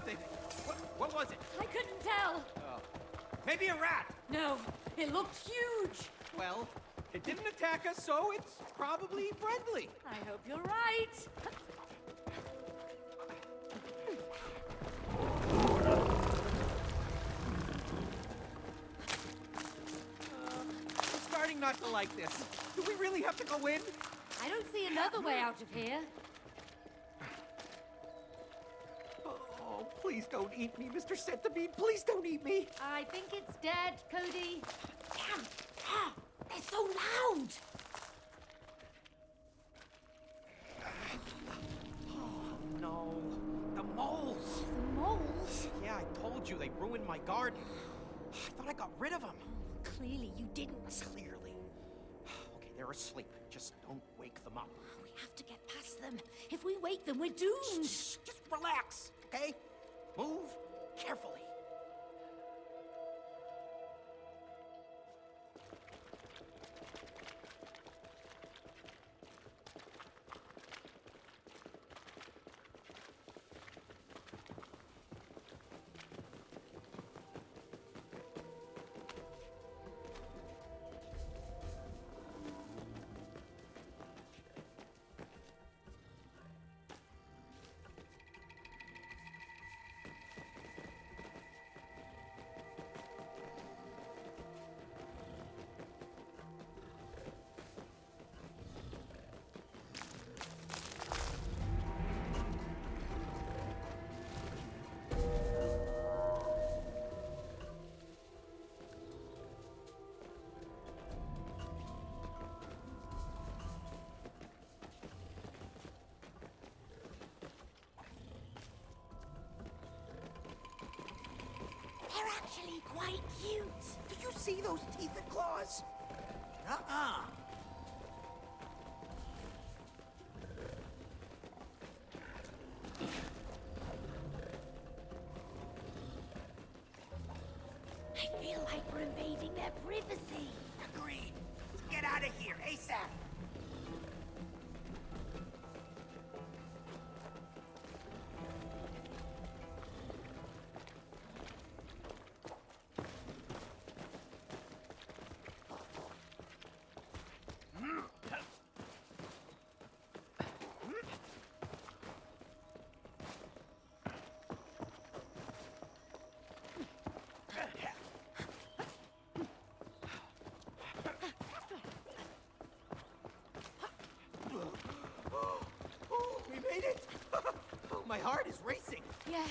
something. What was it? I couldn't tell. Maybe a rat. No, it looked huge. Well, it didn't attack us, so it's probably friendly. I hope you're right. I'm starting not to like this. Do we really have to go in? I don't see another way out of here. Oh, please don't eat me, Mr. Centipede. Please don't eat me. I think it's dead, Cody. Damn! Ah, they're so loud! Oh, no. The moles. The moles? Yeah, I told you they ruined my garden. I thought I got rid of them. Clearly you didn't. Clearly. Okay, they're asleep. Just don't wake them up. We have to get past them. If we wake them, we're doomed. Just relax, okay? Move carefully. Quite cute. Do you see those teeth and claws? Uh-uh. I feel like we're invading their privacy. Agreed. Let's get out of here, ASAP. Oh, we made it! Oh, my heart is racing. Yeah.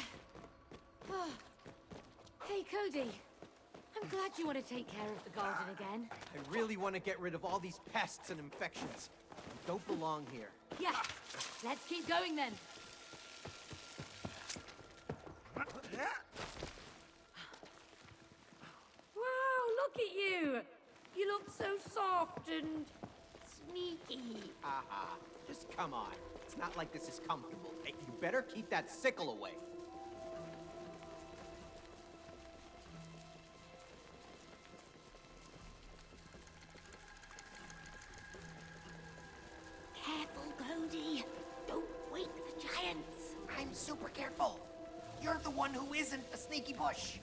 Oh. Hey, Cody. I'm glad you want to take care of the garden again. I really want to get rid of all these pests and infections. They don't belong here. Yeah. Let's keep going then. Wow, look at you. You look so soft and sneaky. Haha. Just come on. It's not like this is comfortable. Hey, you better keep that sickle away. Careful, Cody. Don't wake the giants. I'm super careful. You're the one who isn't a sneaky bush.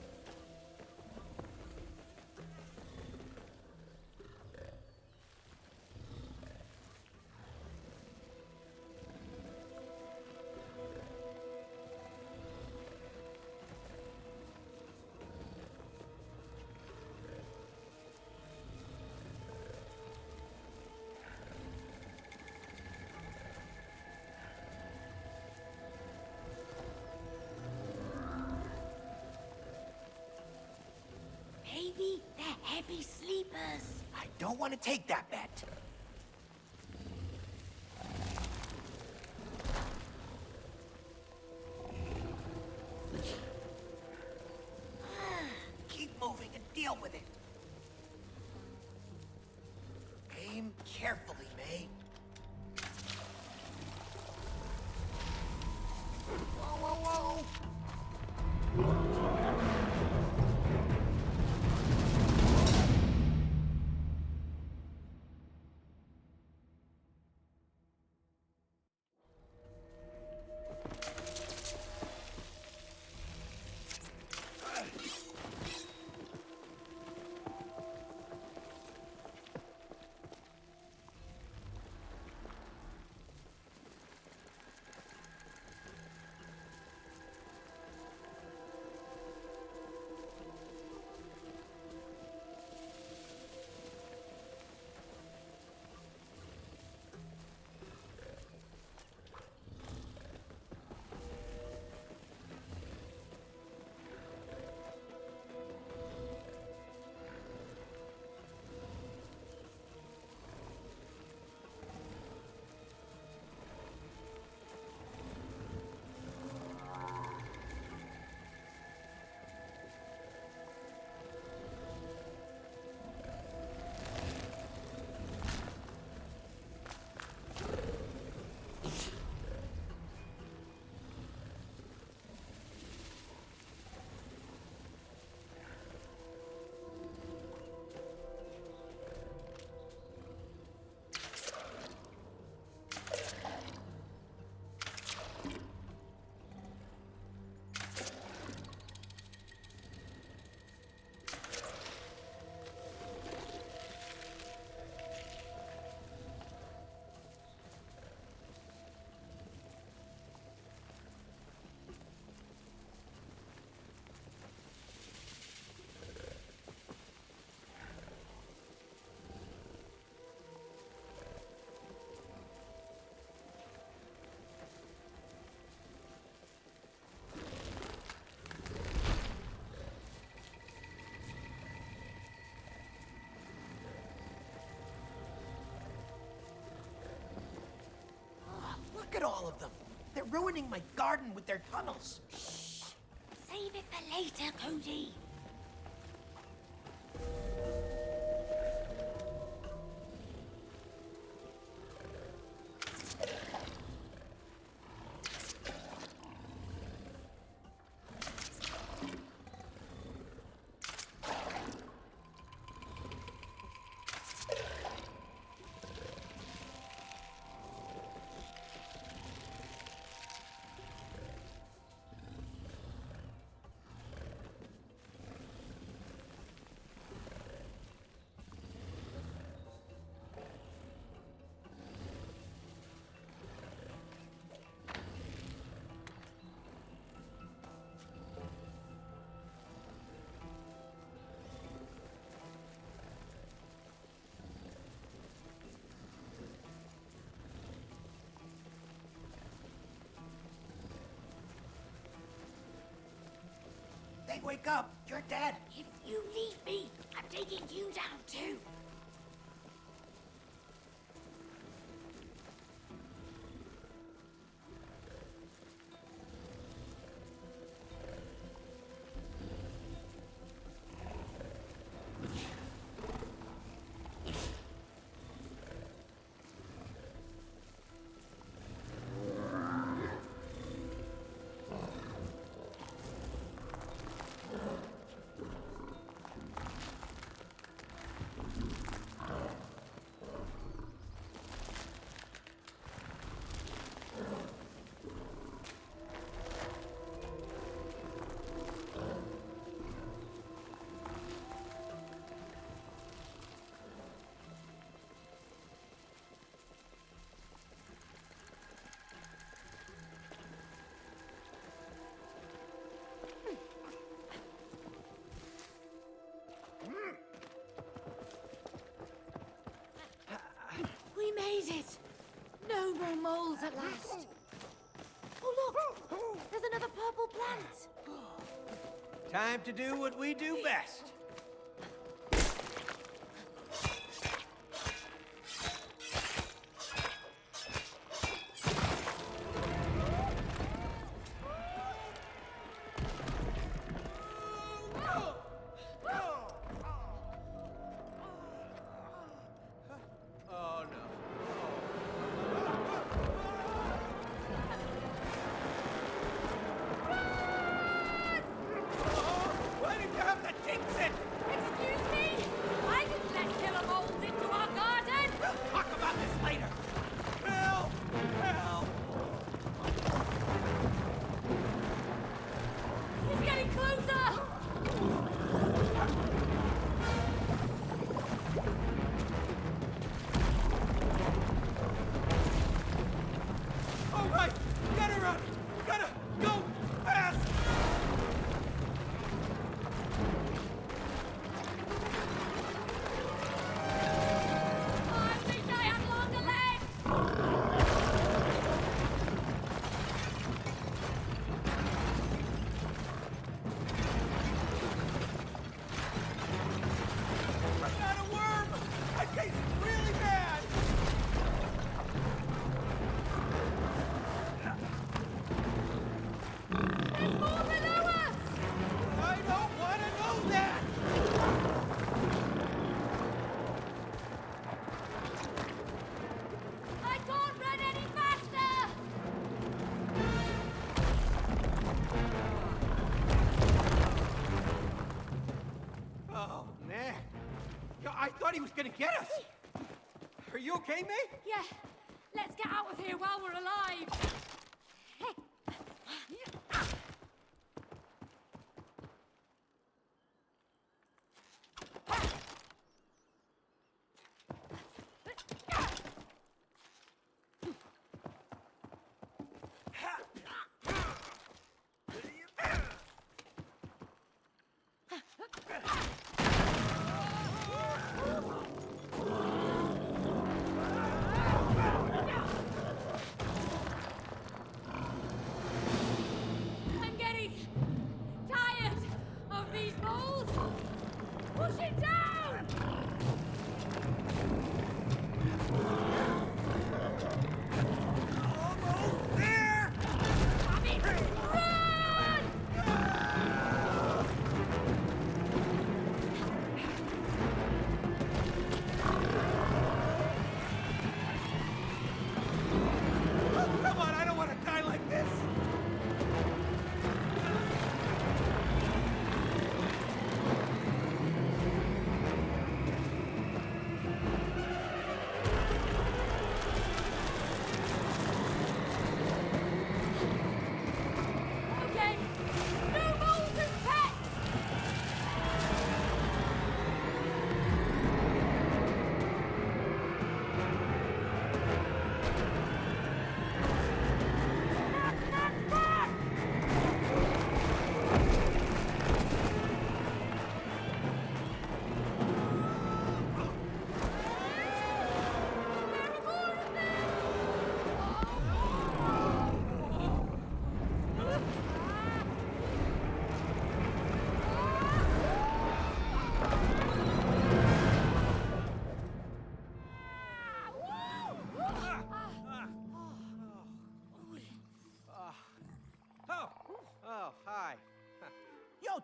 Maybe they're heavy sleepers. I don't want to take that bet. Keep moving and deal with it. Aim carefully, May. Whoa, whoa, whoa! Look at all of them. They're ruining my garden with their tunnels. Save it for later, Cody. They wake up. You're dead. If you leave me, I'm taking you down too. We made it! No more moles at last. Oh, look! There's another purple plant! Time to do what we do best. Oh, no. Why did you have to jinx it? Excuse me? I didn't let killer moles into our garden! We'll talk about this later. Help! Help! He's getting closer! All right, get her out. Gotta go fast. I wish I had longer legs! I'm not a worm. I taste really bad. There's more below us! I don't want to know that. I can't run any faster! Oh man, I thought he was gonna get us. Are you okay, mate? Yeah, let's get out of here while we're alive! I'm getting tired of these moles! Push it down! Almost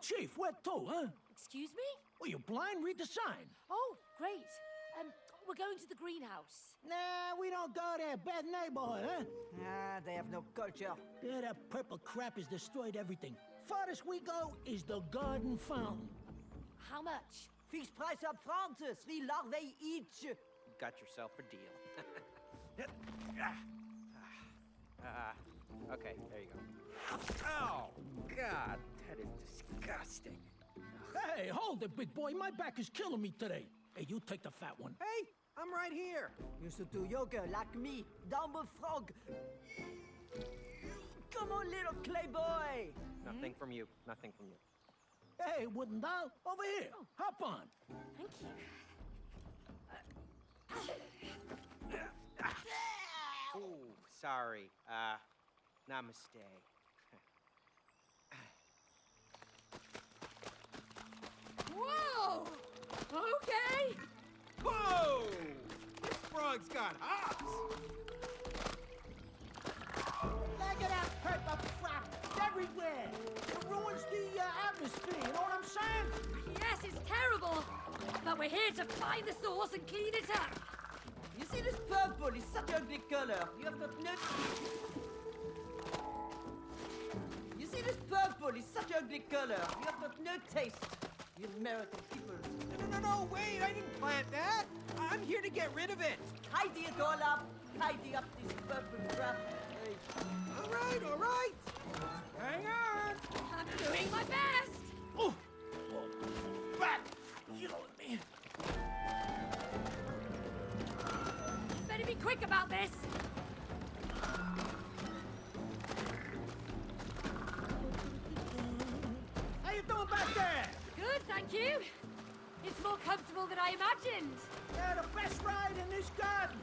Chief, where to, huh? Excuse me? Well, you blind? Read the sign. Oh, great. We're going to the greenhouse. Nah, we don't go there. Bad neighborhood, huh? Ah, they have no culture. Yeah, that purple crap has destroyed everything. Farthest we go is the garden fountain. How much? Fixed price up front, 3 larvae each. Got yourself a deal. Okay, there you go. Oh, God, that is disgusting. Hey, hold it, big boy. My back is killing me today. Hey, you take the fat one. Hey, I'm right here. You should do yoga like me. Dumb frog. Come on, little clay boy. Nothing from you. Nothing from you. Hey, wooden doll, over here. Hop on. Thank you. Ooh, sorry. Namaste. Whoa! Okay! Whoa! This frog's got hops! Look at that purple crap. It's everywhere. It ruins the atmosphere, you know what I'm saying? Yes, it's terrible. But we're here to find the source and clean it up. You see this purple is such an ugly color. You have got no... You see this purple is such an ugly color. You have got no taste. You American people. No, wait, I didn't plant that. I'm here to get rid of it. Tidy it all up. Tidy up this purple crap. Hey. All right. Hang on. I'm doing my best. Oh, back. Killing me. Better be quick about this. How you doing back there? Good, thank you. It's more comfortable than I imagined. Yeah, the best ride in this garden.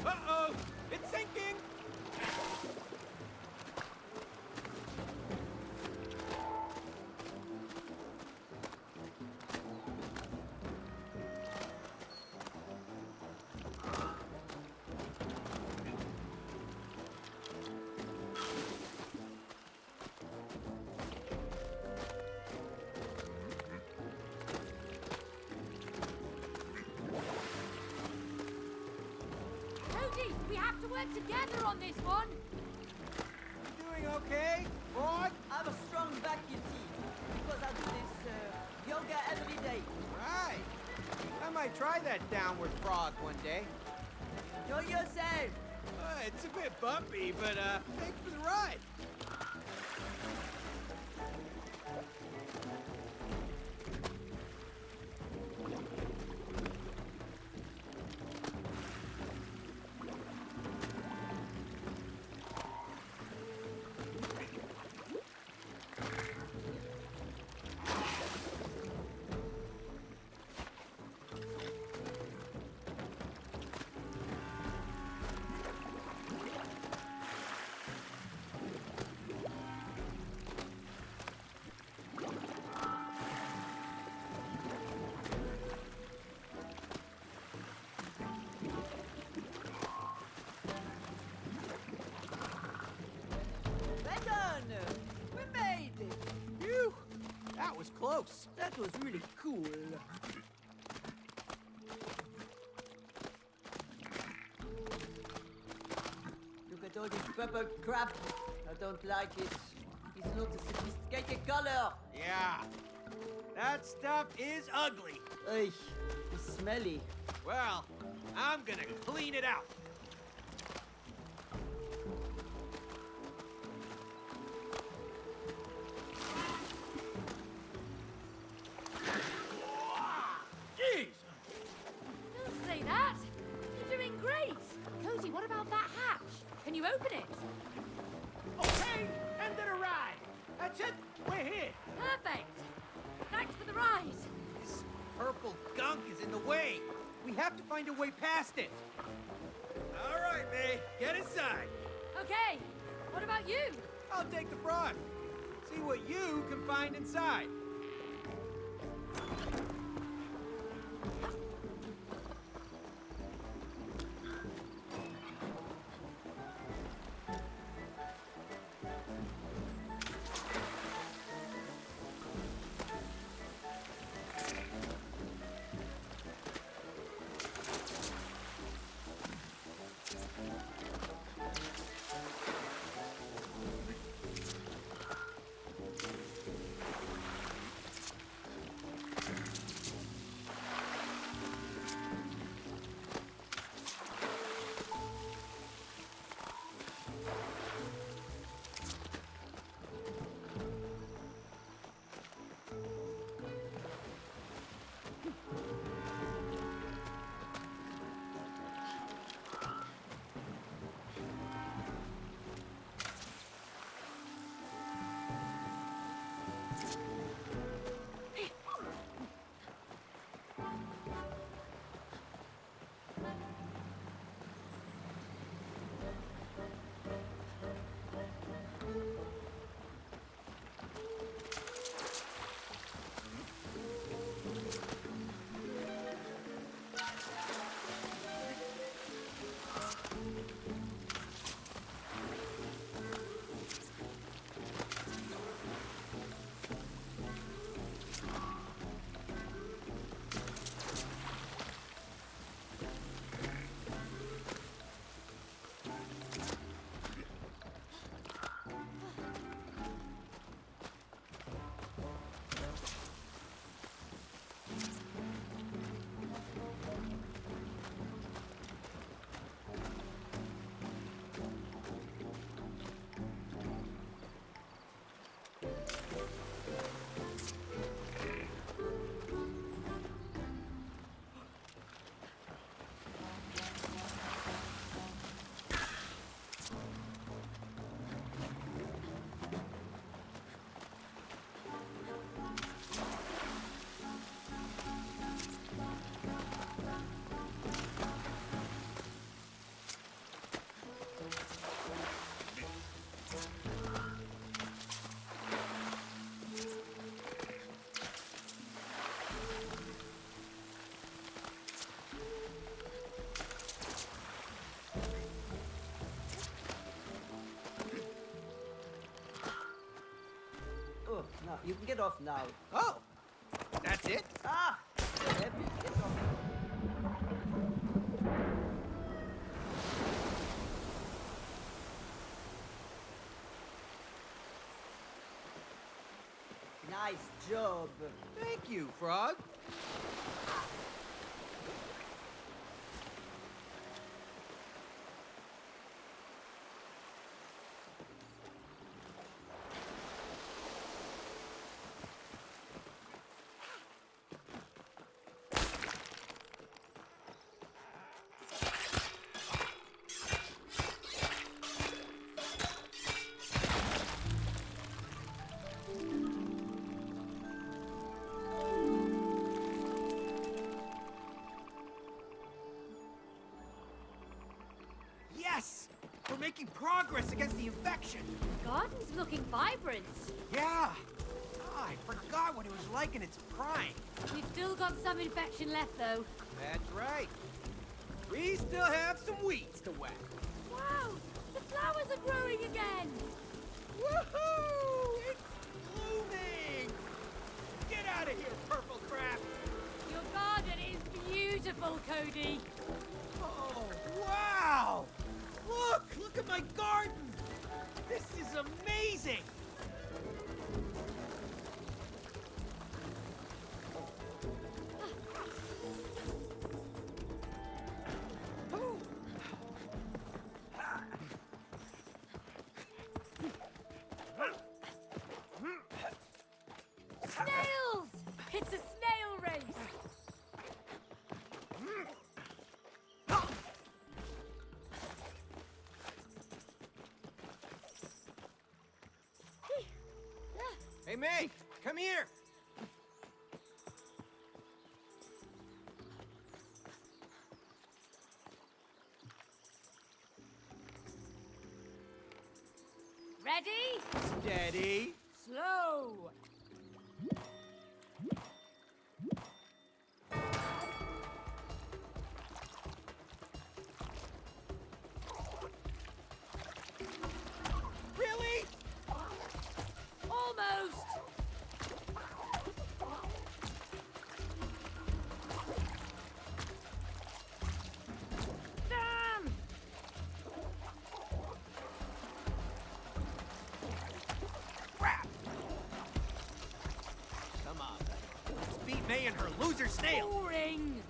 Uh-oh, it's sinking. Cody, we have to work together on this one. You doing okay, frog? I have a strong back, you see, because I do this yoga every day. Right. I might try that downward frog one day. Enjoy yourself. It's a bit bumpy, but thanks for the ride. Well done. We made it. Phew, that was close. That was really cool. Look at all this purple crap. I don't like it. It's not a sophisticated color. Yeah, that stuff is ugly. Ugh, it's smelly. Well, I'm gonna clean it out. Jeez. Don't say that. You're doing great. Cody, what about that hatch? Can you open it? Okay, end of the ride. That's it. We're here. Perfect. Thanks for the ride. This purple gunk is in the way. We have to find a way past it. All right, May, get inside. Okay. What about you? I'll take the frog. See what you can find inside. You can get off now. Oh, that's it? Ah! You're heavy. Get off. Nice job. Thank you, Frog. Yes! We're making progress against the infection. Garden's looking vibrant. Yeah. Oh, I forgot what it was like in its prime. We've still got some infection left, though. That's right. We still have some weeds to whack. Wow! The flowers are growing again! Woohoo! It's blooming! Get out of here, purple crap! Your garden is beautiful, Cody. Oh, wow! Look at my garden! This is amazing! Snails! It's a snail race! Hey, May, come here! Ready? Steady. Slow! Really? Almost! Damn! Crap! Come on. Let's beat May and her loser snail. Boring!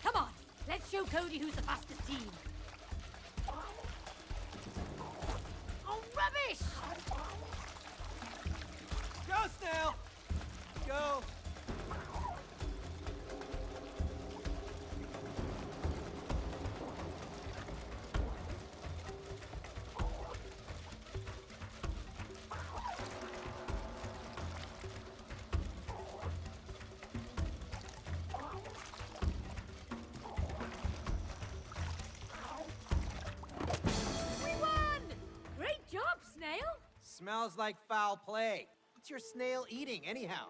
Come on, let's show Cody who's the fastest team. Oh, rubbish! Go, snail! Go! We won! Great job, Snail! Smells like foul play. What's your snail eating, anyhow?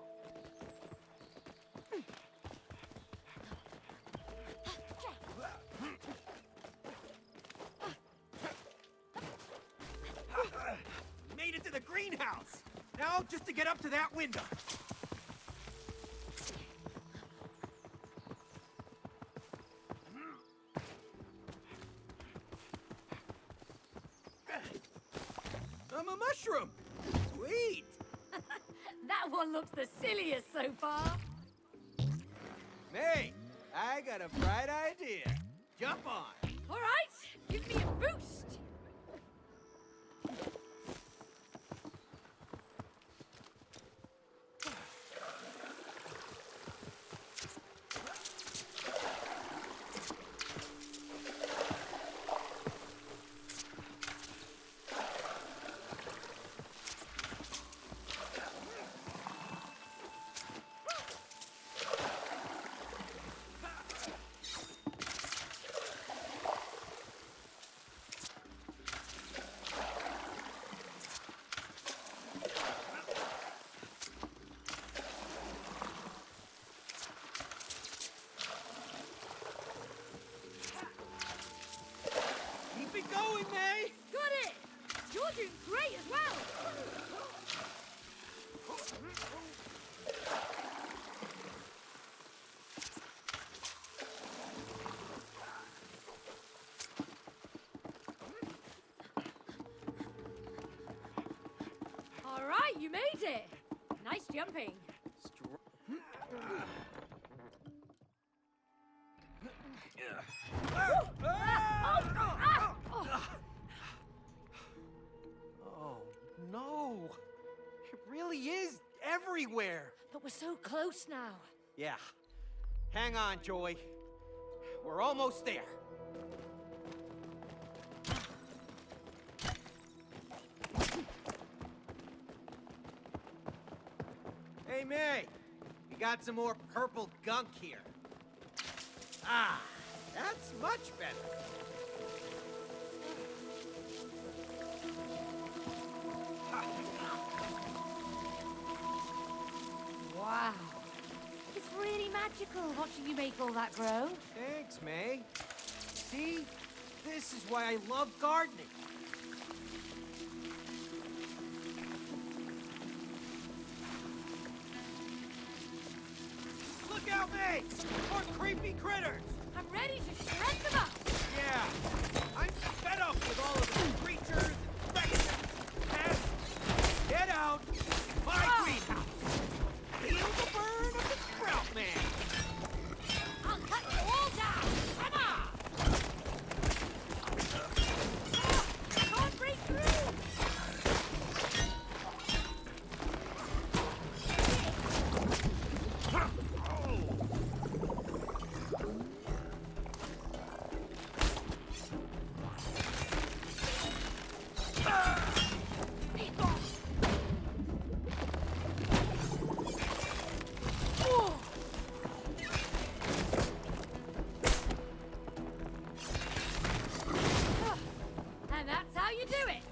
Made it to the greenhouse! Now, just to get up to that window. I'm a mushroom! Sweet! That one looks the silliest so far. May, I got a bright idea. Jump on! All right, give me a boost. doing great as well. All right, you made it. Nice jumping. Oh, no. It really is everywhere. But we're so close now. Yeah. Hang on, Joy. We're almost there. Hey, May. We got some more purple gunk here. Ah, that's much better. Wow. It's really magical watching you make all that grow. Thanks, May. See? This is why I love gardening. Look out, May! More creepy critters! I'm ready to shred them up. Yeah, I'm fed up with all of the creatures, infections, pests. Get out! My greenhouse! Feel the burn of the Sprout Man! I'll cut you all down. Come on. Can't break through. And that's how you do it.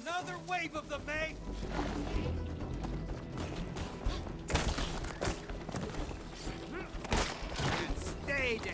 Another wave of them, May! And stay down!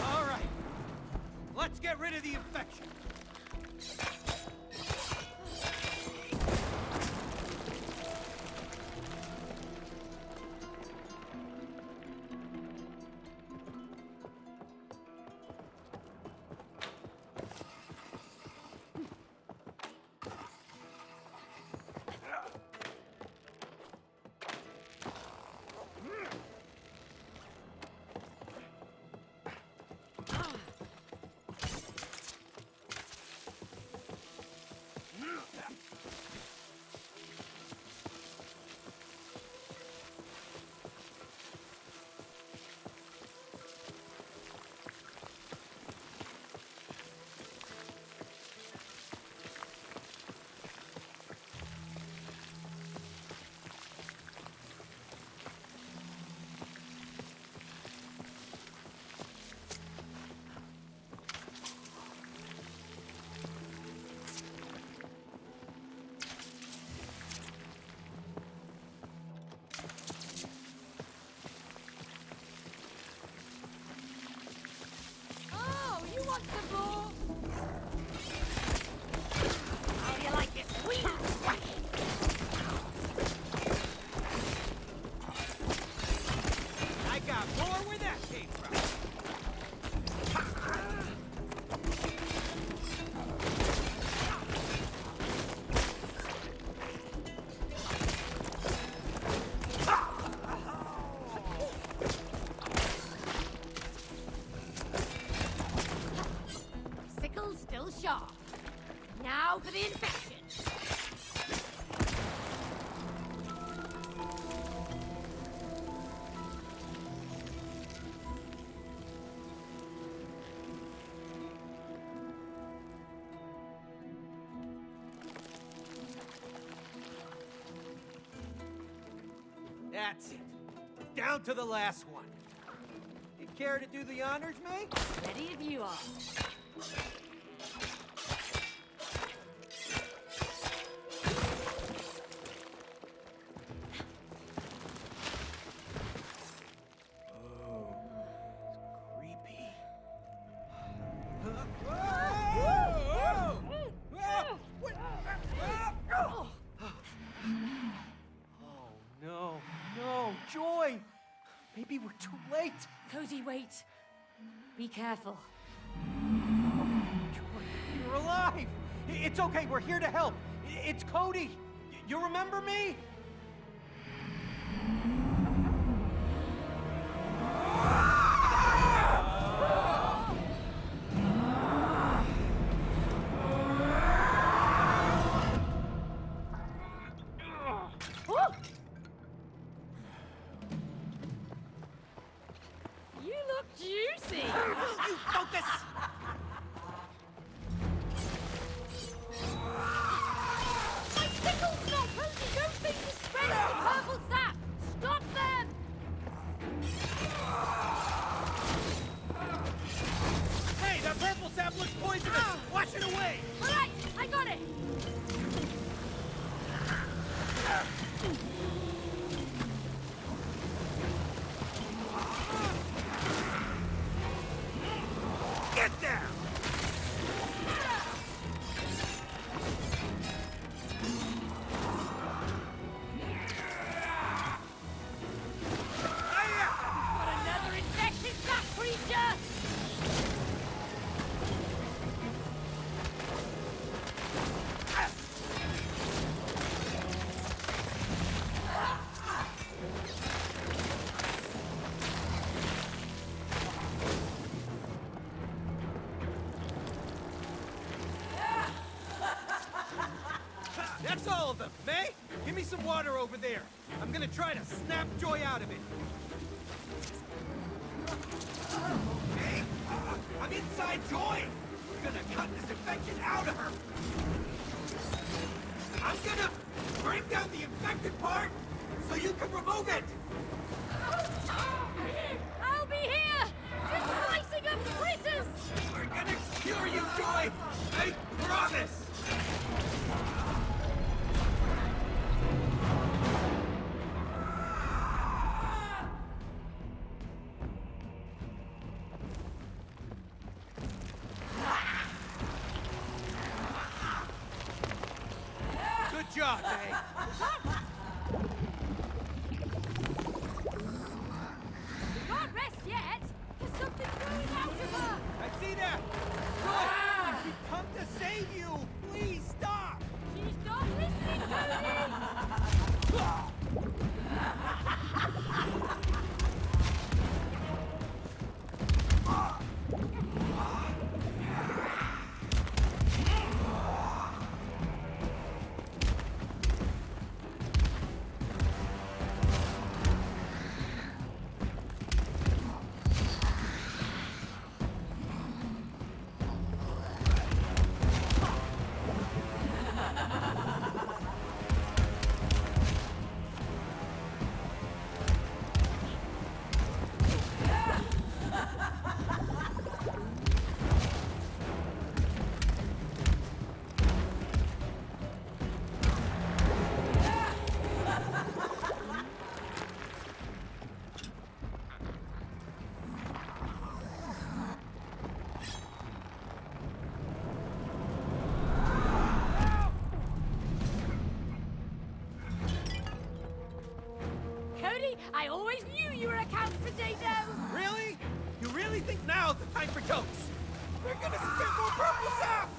All right. Let's get rid of the infection. handle's still sharp. Now for the infection. That's it. Down to the last one. You care to do the honors, May? Ready if you are. Creepy. Oh, no. No, Joy! Maybe we're too late. Cody, wait. Be careful. Joy, you're alive! It's okay, we're here to help. It's Cody. You remember me? Oh! You look juicy. You focus! My tickle's not Cody. Don't think to spread the purple sap. Stop them. Hey, that purple sap looks poisonous! Wash it away! All right, I got it. Get there! Got another infected sap creature. That's all of them. May, give me some water over there. I'm gonna try to snap Joy out of it. May, I'm inside Joy. I'm gonna cut this infection out of her. I'm gonna break down the infected part so you can remove it. I'll be here. Just slicing up critters. We're gonna cure you, Joy. I promise. Good job, May. Can't rest yet. There's something growing out of her. I see that. Joy, we've come to save you. Please stop. She's not listening, Cody. Cody, I always knew you were a couch potato. Really? You really think now's the time for jokes? They're gonna spit more purple sap!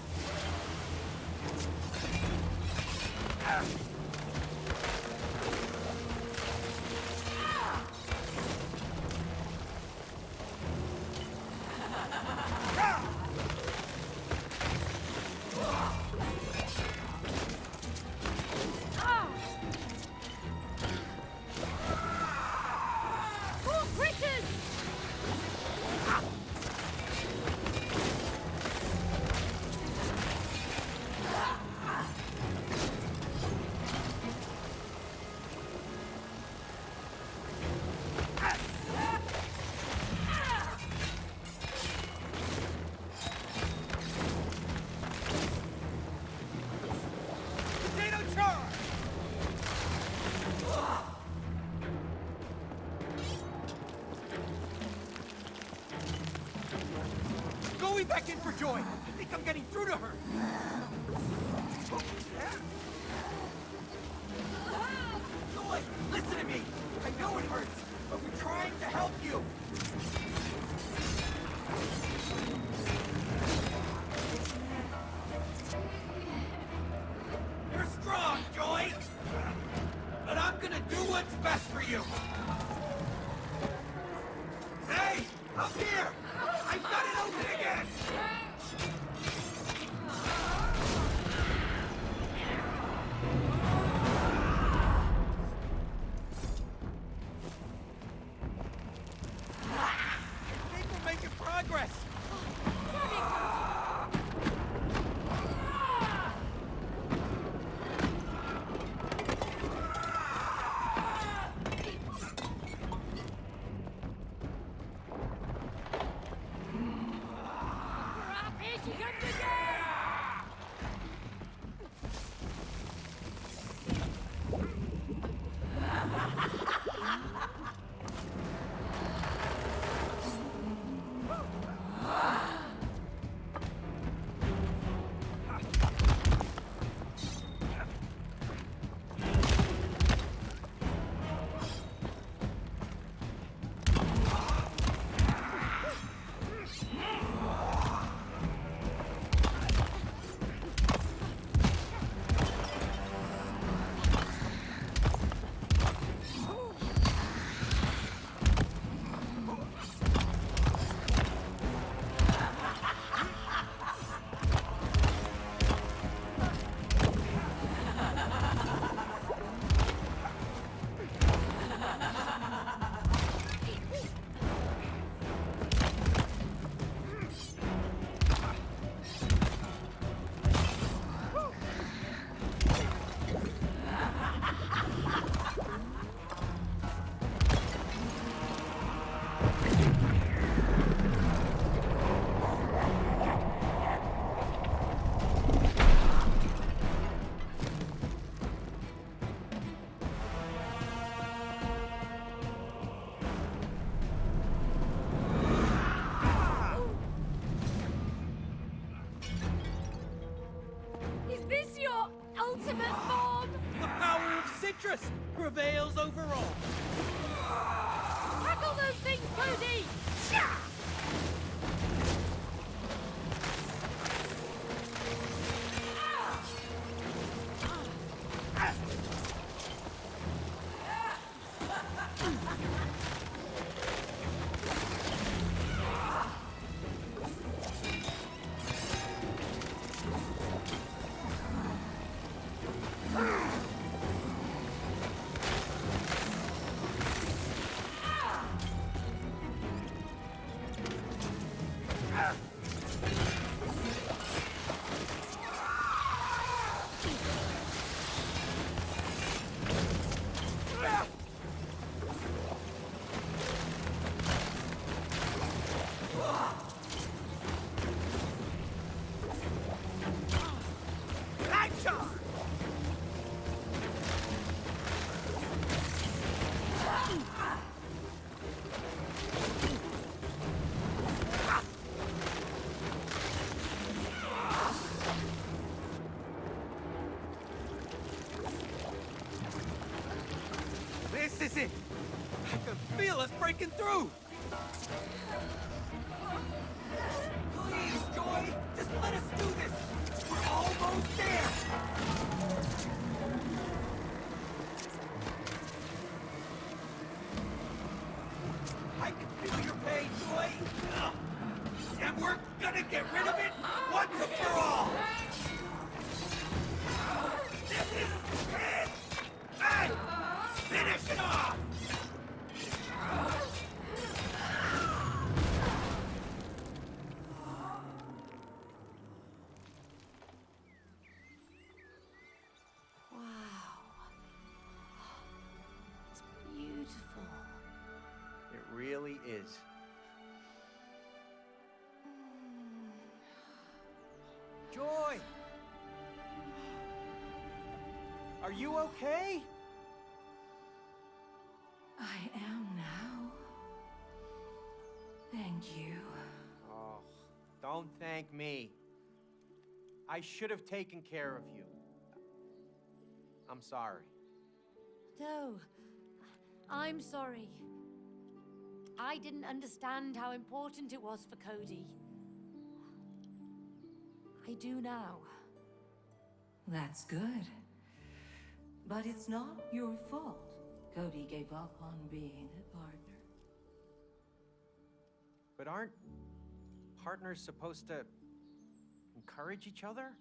Joy! I think I'm getting through to her! Joy, listen to me! I know it hurts, but we're trying to help you! You're strong, Joy! But I'm gonna do what's best for you! Hey! Up here! I've got it open again! I think we're making progress! Crap, here she comes again! Is this your ultimate form? The power of citrus prevails over all! Tackle those things, Cody! Action! This is it! I can feel us breaking through! Please, Joy! Just let us do this! We're almost there! I can feel your pain, Joy! And we're gonna get rid of it once and for all! This is it! Hey! Finish it off! It's beautiful. It really is. Joy! Are you okay? I am now. Thank you. Oh, don't Don't thank me. I should have taken care of you. I'm sorry. No, I'm sorry. I didn't understand how important it was for Cody. I do now. That's good. But it's not your fault Cody gave up on being a partner. But aren't partners supposed to encourage each other?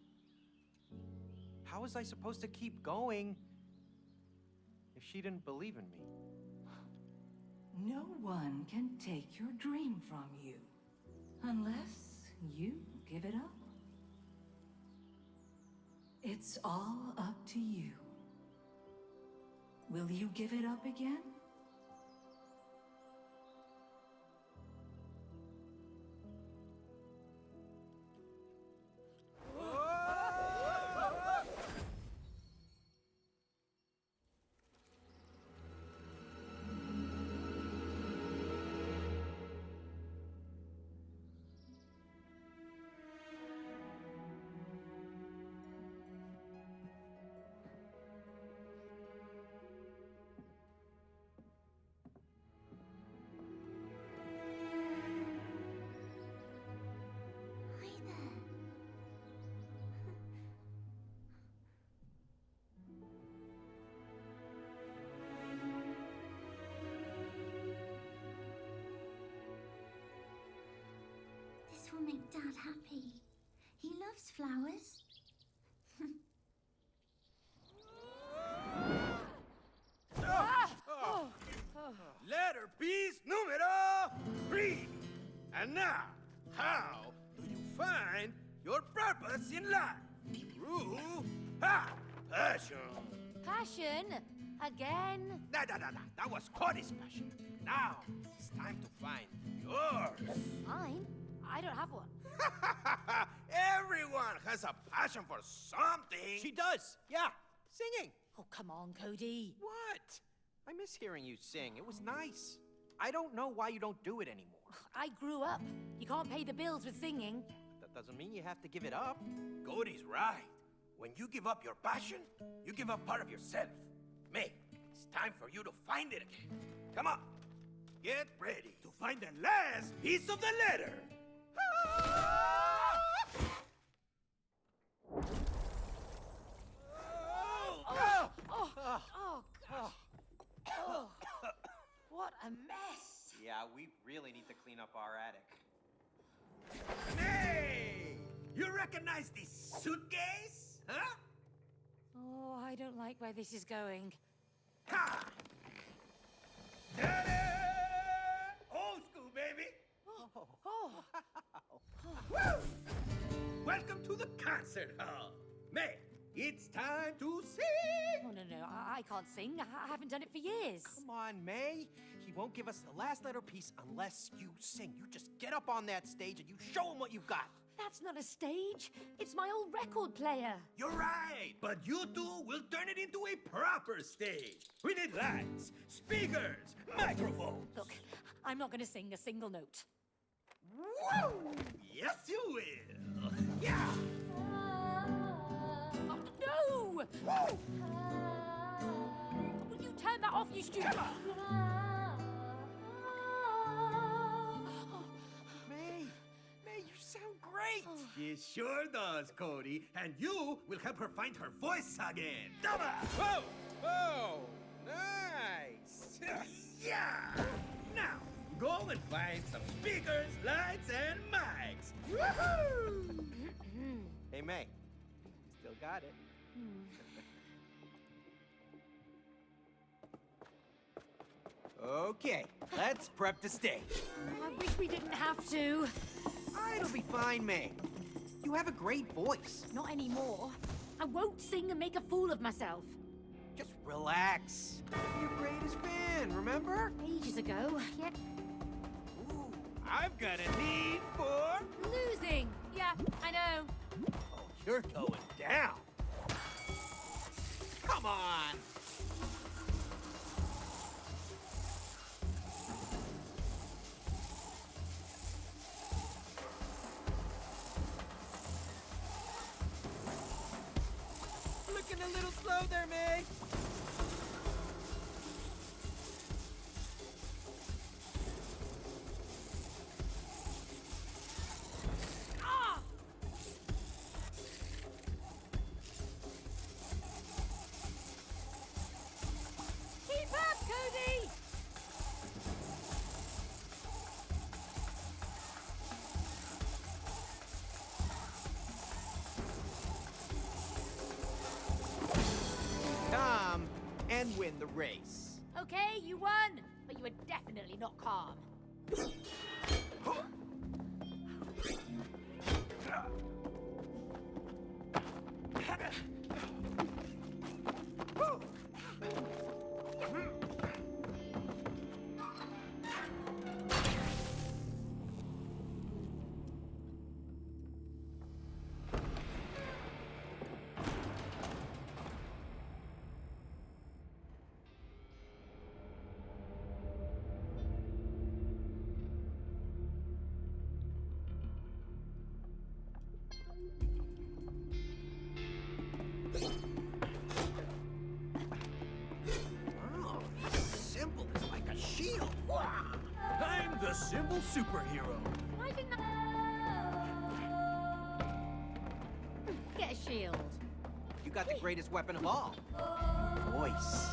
How was I supposed to keep going if she didn't believe in me? No one can take your dream from you unless you give it up. It's all up to you. Will you give it up again? Hi there. This will make Dad happy. He loves flowers. Letter piece numero 3. And now, how do you find your purpose in life? Through passion. Passion? Again? That was Cody's passion. Now, it's time to find yours. Mine? I don't have one. Everyone has a passion for something. She does, yeah. Singing. Oh, come on, Cody. What? I miss hearing you sing. It was nice. I don't know why you don't do it anymore. I grew up. You can't pay the bills with singing. That doesn't mean you have to give it up. Cody's right. When you give up your passion, you give up part of yourself. May, it's time for you to find it again. Come on. Get ready to find the last piece of the letter. Oh, gosh. Oh, what a mess. Yeah, we really need to clean up our attic. Hey! You recognize this suitcase? Huh? Oh, I don't like where this is going. Ha! Ta-da! Old school, baby! Oh, Woo! Welcome to the concert hall. May, it's time to sing! oh no, I can't sing. I haven't done it for years. Come on, May. He won't give us the last letter piece unless you sing. You just get up on that stage and you show him what you've got. That's not a stage. It's my old record player. You're right, but you two will turn it into a proper stage. We need lights, speakers, microphones. Look, I'm not going to sing a single note. Woo! Yes, you will. Yeah! Oh, no! Woo! Will you turn that off, you stupid? May, you sound great. She sure does, Cody. And you will help her find her voice again. Double! Whoa! Whoa! Nice! Yeah! Now, go and find some speakers, lights, and mics. Woohoo! Hey, May. Still got it. Okay, let's prep the stage. I wish we didn't have to. It'll be fine, May. You have a great voice. Not anymore. I won't sing and make a fool of myself. Just relax. I'm your greatest fan, remember? Ages ago. Yeah. Ooh, I've got a need for... Losing. Yeah, I know. Oh, you're going down. Come on. Looking a little slow there, May. Ah! Keep up, Cody! Calm and win the race. Okay, you won, but you were definitely not calm. Oh, this symbol is like a shield. I'm the symbol superhero. Why didn't I... Get a shield. You got the greatest weapon of all. Voice.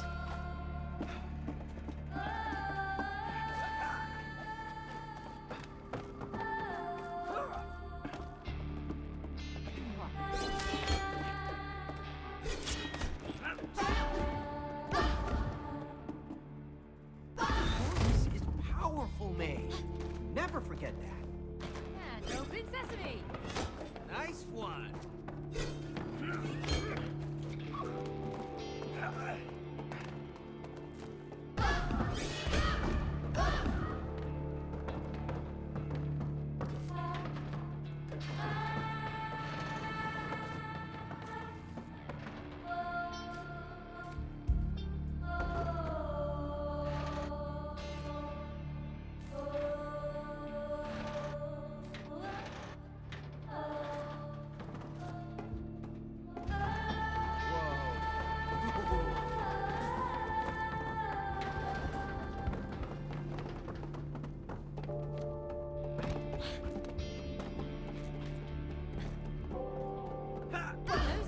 Voice is powerful, May. Never forget that. And open sesame. Nice one.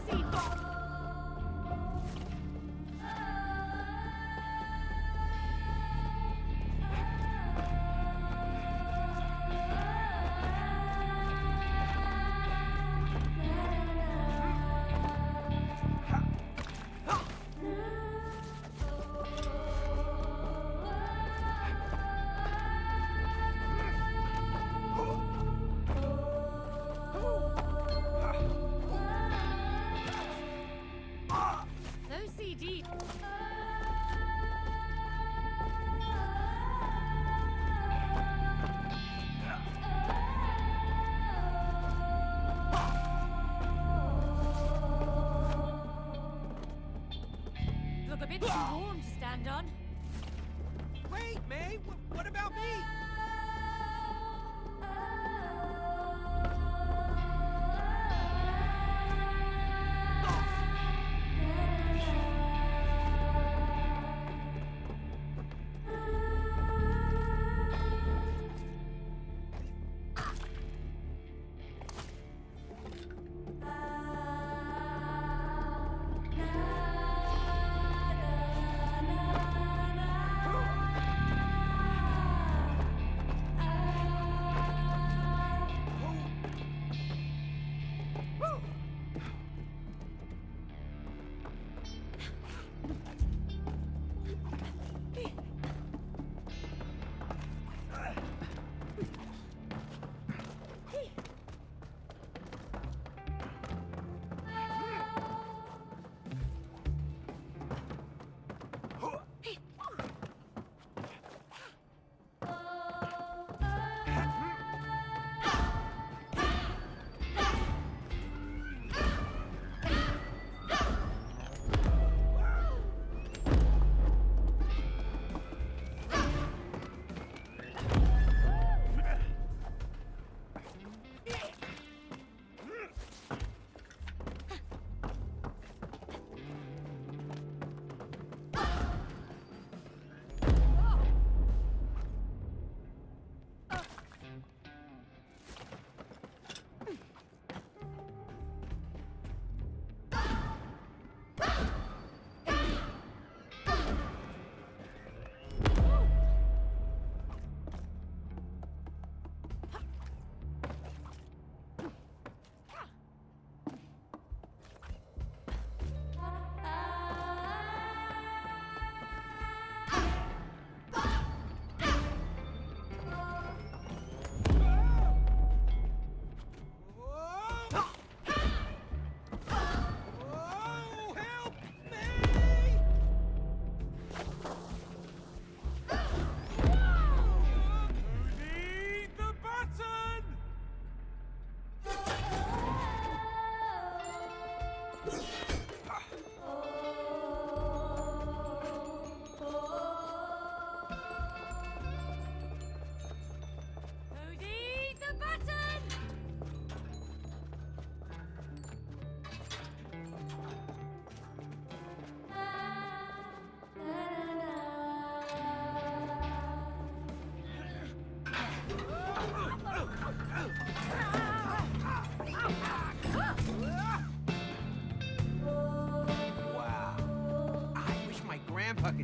Lucy. No CD. Look a bit too warm to stand on. Wait, May. What about me?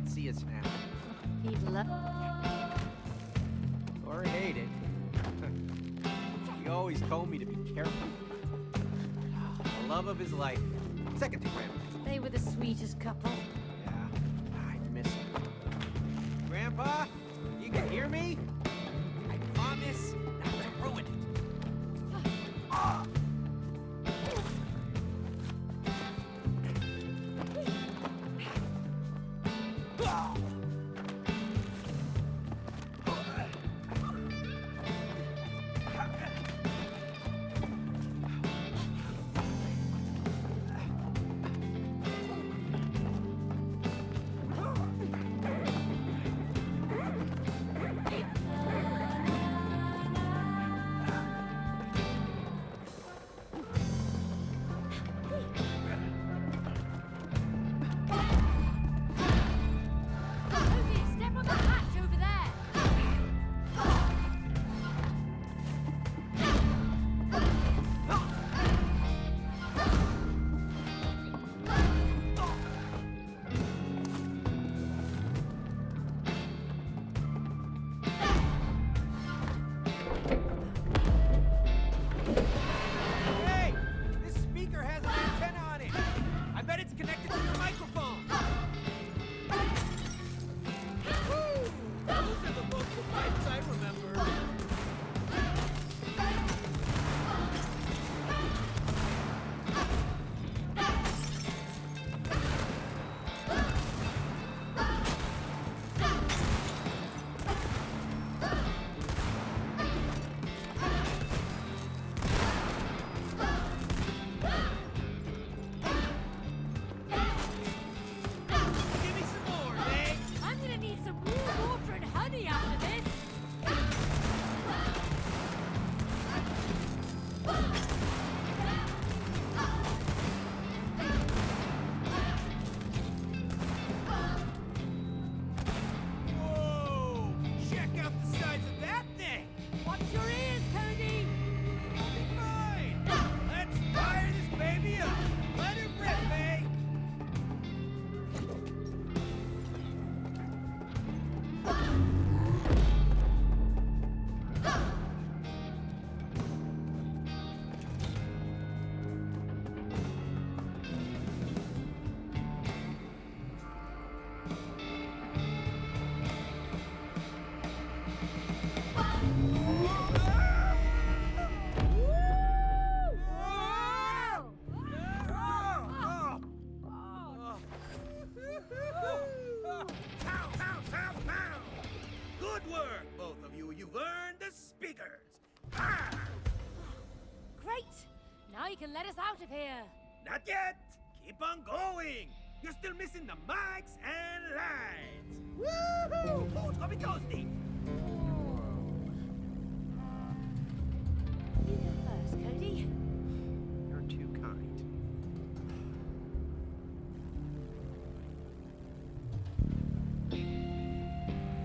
can see us now. He'd love. Or hate it. He always told me to be careful. The love of his life. Second to Grandpa. They were the sweetest couple. Yeah, I miss him. Grandpa, you can hear me? I promise not to ruin it. Cody, step on the hatch over there. Hey! This speaker has an antenna on it! I bet it's connected to your microphone! Woo! Those are the vocal pipes I remember. Give me some more, Meg! I'm gonna need some warm water and honey after this. Whoa! Check out the size of that thing! Watch your ears, Cody. Fine! Let's fire this baby up! Let it rip, eh? Pow, pow, pow, pow! Good work, both of you. You've earned the speakers. Ah! Great. Now you can let us out of here. Not yet. Keep on going. You're still missing the mics and lights.